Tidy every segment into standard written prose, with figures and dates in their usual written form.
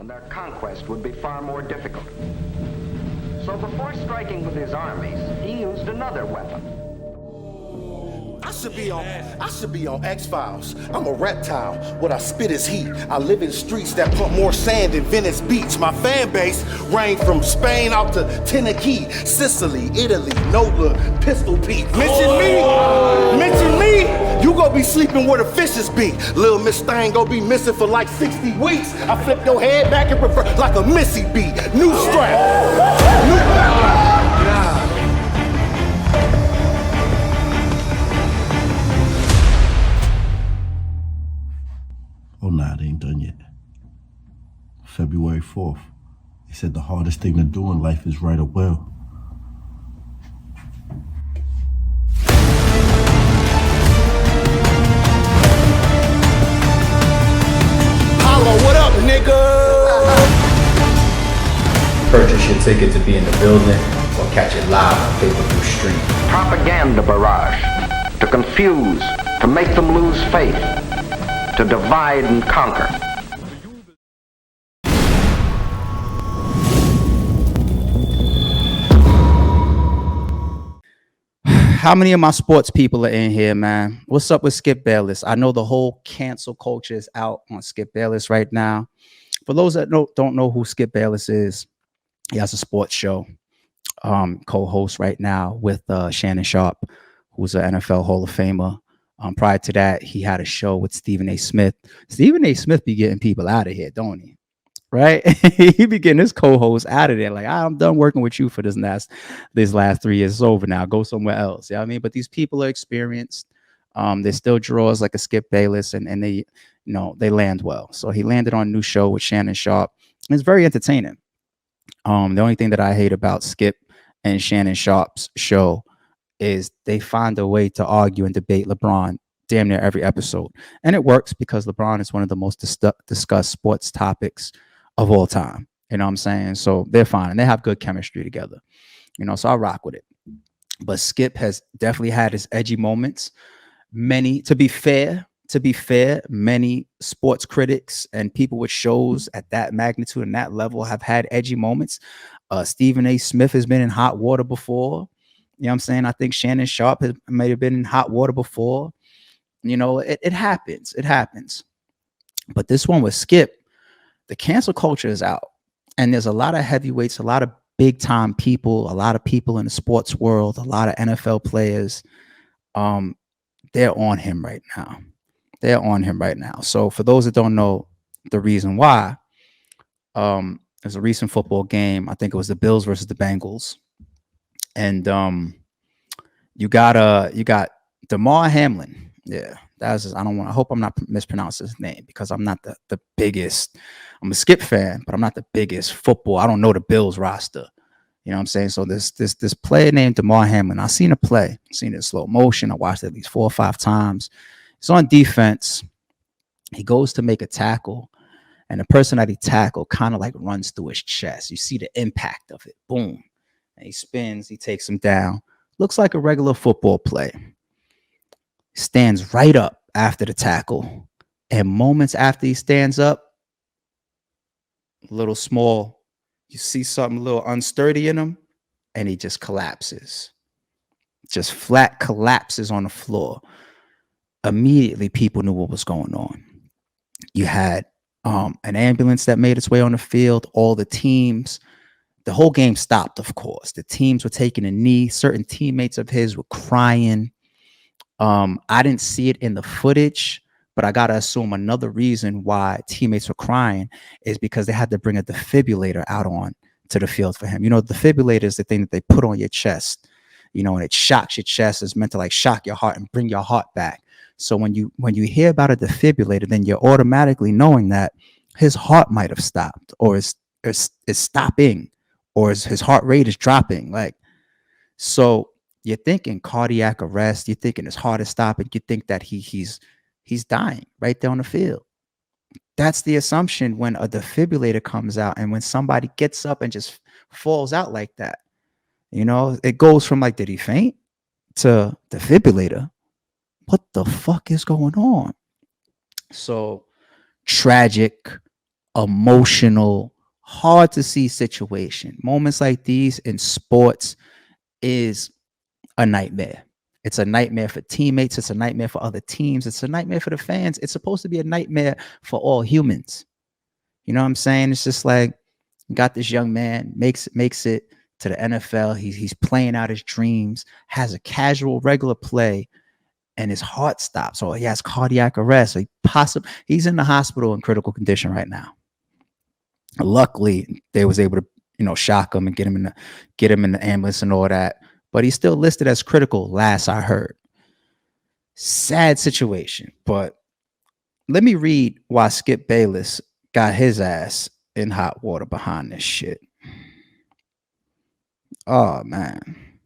and their conquest would be far more difficult. So before striking with his armies, he used another weapon. I should be on X-Files. I'm a reptile. What I spit is heat. I live in streets that pump more sand than Venice Beach. My fan base range from Spain out to Tennessee, Sicily, Italy, Nola, Pistol Pete. Mention me, you gon' be sleeping where the fishes be. Little Miss Thing gon' be missing for like 60 weeks. I flip your head back and reverse like a Missy beat. New strap. Oh, nah, it ain't done yet. February 4th. They said the hardest thing to do in life is write a will. Holla, what up, nigga? Purchase your ticket to be in the building or catch it live on pay-per-view stream. Propaganda barrage, to confuse, to make them lose faith, to divide and conquer. How many of my sports people are in here, man? What's up with Skip Bayless? I know the whole cancel culture is out on Skip Bayless right now. For those that don't know who Skip Bayless is, he has a sports show co-host right now with Shannon Sharp, who's an NFL Hall of Famer. Prior to that, he had a show with Stephen A. Smith. Stephen A. Smith be getting people out of here, don't he? Right? He be getting his co-host out of there. Like, I'm done working with you for this last 3 years. It's over now. Go somewhere else. You know what I mean? But these people are experienced. They still draws like a Skip Bayless, and they, they land well. So he landed on a new show with Shannon Sharp. It's very entertaining. The only thing that I hate about Skip and Shannon Sharp's show is they find a way to argue and debate LeBron damn near every episode. And it works because LeBron is one of the most discussed sports topics of all time. You know what I'm saying? So they're fine. And they have good chemistry together. So I rock with it. But Skip has definitely had his edgy moments. To be fair, many sports critics and people with shows at that magnitude and that level have had edgy moments. Stephen A. Smith has been in hot water before. You know what I'm saying? I think Shannon Sharp may have been in hot water before. It happens. It happens. But this one with Skip, the cancel culture is out. And there's a lot of heavyweights, a lot of big time people, a lot of people in the sports world, a lot of NFL players. They're on him right now. So for those that don't know the reason why, there's a recent football game. I think it was the Bills versus the Bengals. And you got Damar Hamlin. Yeah, I hope I'm not mispronouncing his name, because I'm not the biggest. I'm a Skip fan, but I'm not the biggest football. I don't know the Bills roster. You know what I'm saying? So this player named Damar Hamlin, I seen a play, seen it in slow motion. I watched it at least 4 or 5 times. He's on defense. He goes to make a tackle, and the person that he tackled kind of like runs through his chest. You see the impact of it. Boom. And he spins, he takes him down. Looks like a regular football play. Stands right up after the tackle. And moments after he stands up, a little small, you see something a little unsturdy in him, and he just collapses. Just flat collapses on the floor. Immediately, people knew what was going on. You had an ambulance that made its way on the field, all the teams. The whole game stopped, of course. The teams were taking a knee. Certain teammates of his were crying. I didn't see it in the footage, but I got to assume another reason why teammates were crying is because they had to bring a defibrillator out on to the field for him. The defibrillator is the thing that they put on your chest, and it shocks your chest. It's meant to like shock your heart and bring your heart back. So when you hear about a defibrillator, then you're automatically knowing that his heart might have stopped, or is stopping, or his heart rate is dropping. So you're thinking cardiac arrest. You're thinking his heart is stopping. You think that he's dying right there on the field. That's the assumption when a defibrillator comes out, and when somebody gets up and just falls out like that. It goes from like, did he faint, to defibrillator. What the fuck is going on? So tragic. emotional, hard to see situation. Moments like these in sports is a nightmare. It's a nightmare for teammates. It's a nightmare for other teams. It's a nightmare for the fans. It's supposed to be a nightmare for all humans. You know what I'm saying? It's just like, got this young man, makes it to the NFL. He's playing out his dreams, has a casual, regular play, and his heart stops, or he has cardiac arrest. So he's in the hospital in critical condition right now. Luckily, they was able to, shock him and get him in the ambulance and all that. But he's still listed as critical, last I heard. Sad situation. But let me read why Skip Bayless got his ass in hot water behind this shit. Oh, man.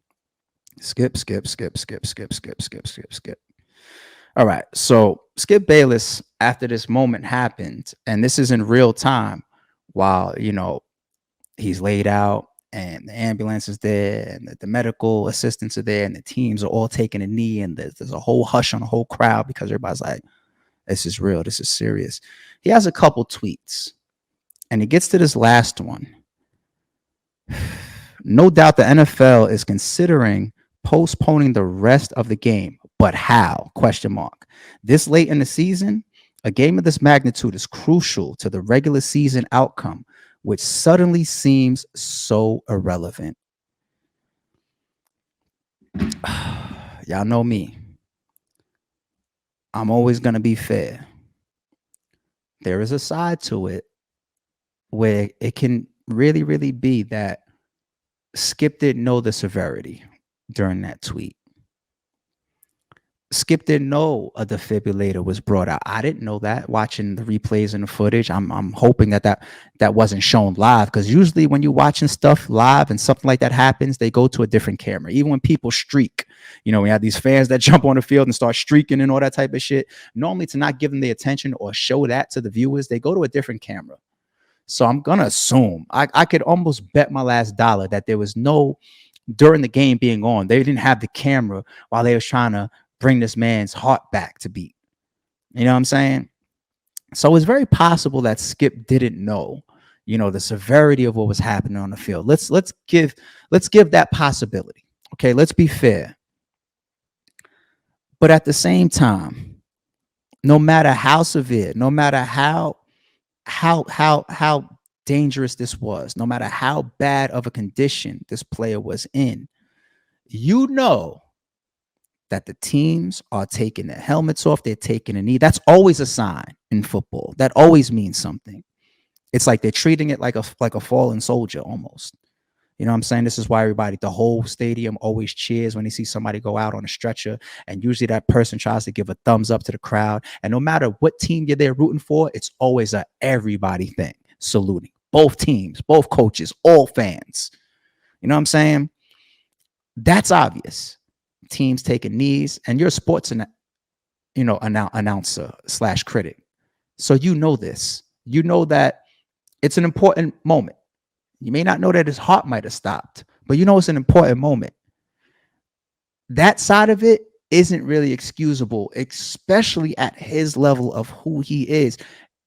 Skip. All right. So Skip Bayless, after this moment happened, and this is in real time, while, he's laid out and the ambulance is there and the medical assistants are there and the teams are all taking a knee, and there's a whole hush on the whole crowd because everybody's like, this is real. This is serious. He has a couple tweets and he gets to this last one. No doubt the NFL is considering postponing the rest of the game, but how? ? This late in the season, a game of this magnitude is crucial to the regular season outcome, which suddenly seems so irrelevant. Y'all know me. I'm always going to be fair. There is a side to it where it can really, really be that Skip didn't know the severity during that tweet. Skip didn't know a defibrillator was brought out. I didn't know that watching the replays and the footage. I'm hoping that wasn't shown live, because usually when you're watching stuff live and something like that happens, they go to a different camera. Even when people streak, we have these fans that jump on the field and start streaking and all that type of shit. Normally, to not give them the attention or show that to the viewers, they go to a different camera. So I'm going to assume, I could almost bet my last dollar that there was no, during the game being on, they didn't have the camera while they was trying to bring this man's heart back to beat. You know what I'm saying? So it's very possible that Skip didn't know, the severity of what was happening on the field. Let's give that possibility. Okay, let's be fair. But at the same time, no matter how severe, no matter how dangerous this was, no matter how bad of a condition this player was in, that the teams are taking their helmets off, they're taking a knee. That's always a sign in football. That always means something. It's like they're treating it like a fallen soldier almost. You know what I'm saying? This is why the whole stadium always cheers when they see somebody go out on a stretcher. And usually that person tries to give a thumbs up to the crowd. And no matter what team you're there rooting for, it's always a everybody thing, saluting. Both teams, both coaches, all fans. You know what I'm saying? That's obvious. Teams taking knees, and you're a sports announcer / critic. So this. You know that it's an important moment. You may not know that his heart might have stopped, but it's an important moment. That side of it isn't really excusable, especially at his level of who he is.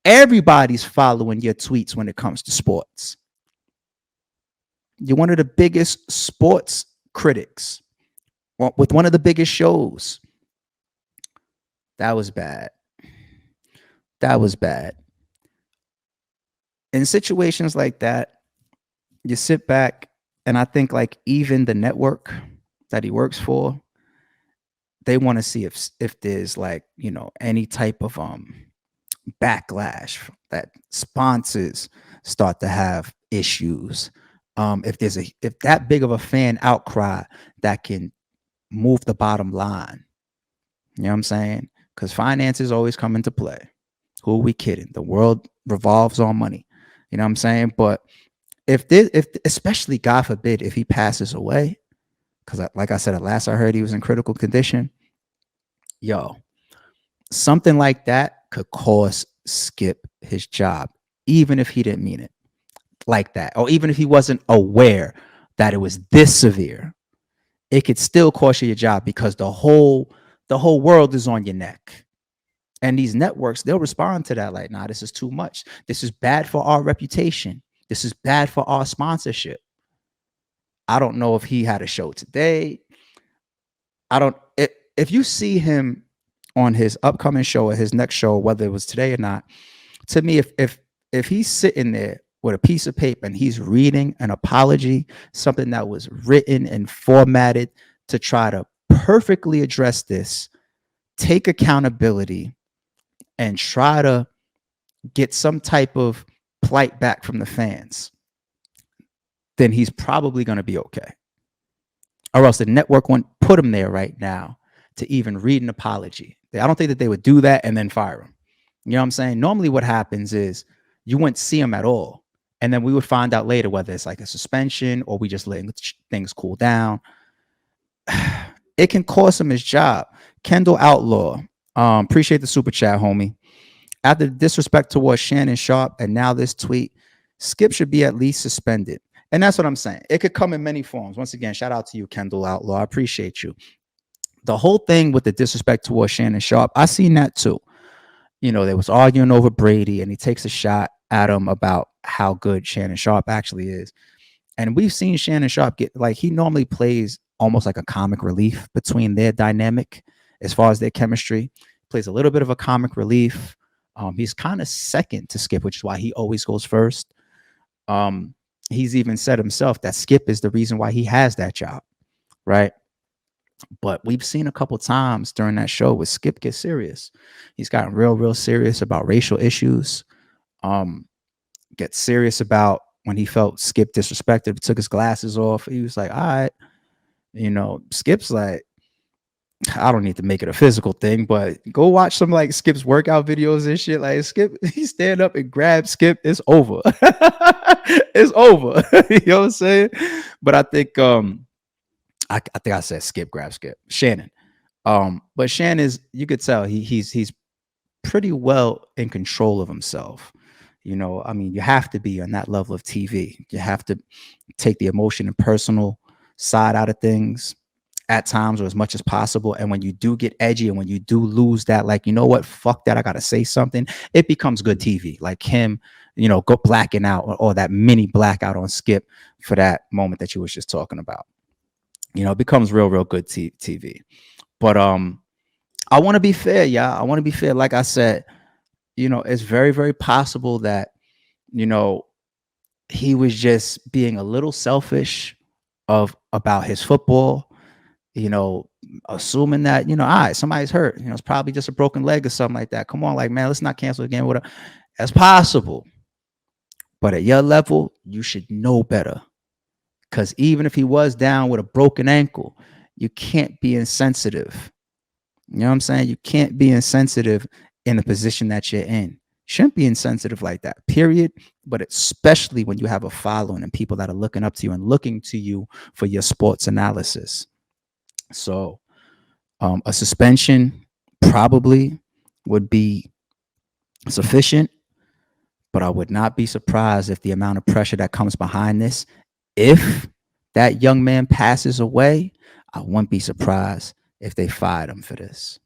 Everybody's following your tweets when it comes to sports. You're one of the biggest sports critics with one of the biggest shows. That was bad. In situations like that, you sit back, and I think like even the network that he works for, they want to see if there's like, any type of backlash, that sponsors start to have issues. If that big of a fan outcry that can move the bottom line. You know what I'm saying? Because finances always come into play. Who are we kidding? The world revolves on money. You know what I'm saying? But if especially God forbid, if he passes away, because like I said, at last I heard he was in critical condition. Something like that could cost Skip his job, even if he didn't mean it like that, or even if he wasn't aware that it was this severe. It could still cost you your job, because the whole world is on your neck. And these networks, they'll respond to that like, nah, this is too much. This is bad for our reputation. This is bad for our sponsorship. I don't know if he had a show today. If you see him on his upcoming show or his next show, whether it was today or not, to me, if he's sitting there with a piece of paper and he's reading an apology, something that was written and formatted to try to perfectly address this, take accountability, and try to get some type of plight back from the fans, then he's probably going to be okay. Or else the network won't put him there right now to even read an apology. I don't think that they would do that and then fire him. You know what I'm saying? Normally what happens is you wouldn't see him at all. And then we would find out later whether it's like a suspension or we just letting things cool down. It can cost him his job. Kendall Outlaw, appreciate the super chat, homie. After the disrespect towards Shannon Sharp and now this tweet, Skip should be at least suspended. And that's what I'm saying. It could come in many forms. Once again, shout out to you, Kendall Outlaw. I appreciate you. The whole thing with the disrespect towards Shannon Sharp, I seen that too. You know, they was arguing over Brady and he takes a shot at him about how good Shannon Sharp actually is. And we've seen Shannon Sharp get, like, he normally plays almost like a comic relief between their dynamic as far as their chemistry. Plays a little bit of a comic relief. He's kind of second to Skip, which is why he always goes first. He's even said himself that Skip is the reason why he has that job, right? But we've seen a couple times during that show where Skip gets serious. He's gotten real serious about racial issues. Gets serious about when he felt Skip disrespected, took his glasses off. He was like, all right, you know, Skip's like, I don't need to make it a physical thing, but go watch some like Skip's workout videos and shit. Like Skip, he stand up and grab Skip. It's over. It's over. You know what I'm saying? But I think I think I said Skip grab Skip. Shannon. But Shannon is, you could tell he's pretty well in control of himself. You know, I mean, you have to be on that level of TV. You have to take the emotion and personal side out of things at times or as much as possible. And when you do get edgy and when you do lose that, like, you know what, fuck that, I gotta say something, it becomes good TV. Like him, you know, go blacking out or that mini blackout on Skip for that moment that you was just talking about. You know, it becomes real good TV. But I want to be fair, y'all. I want to be fair. Like I said, you know, it's very possible that, you know, he was just being a little selfish about his football, you know, assuming that, you know, all right, somebody's hurt, you know, it's probably just a broken leg or something like that. Come on, like, man, let's not cancel again. That's possible. But at your level, you should know better. Because even if he was down with a broken ankle, you can't be insensitive. You know what I'm saying? You can't be insensitive in the position that you're in. Shouldn't be insensitive like that, period. But especially when you have a following and people that are looking up to you and looking to you for your sports analysis. So a suspension probably would be sufficient, but I would not be surprised if the amount of pressure that comes behind this, if that young man passes away, I wouldn't be surprised if they fired him for this.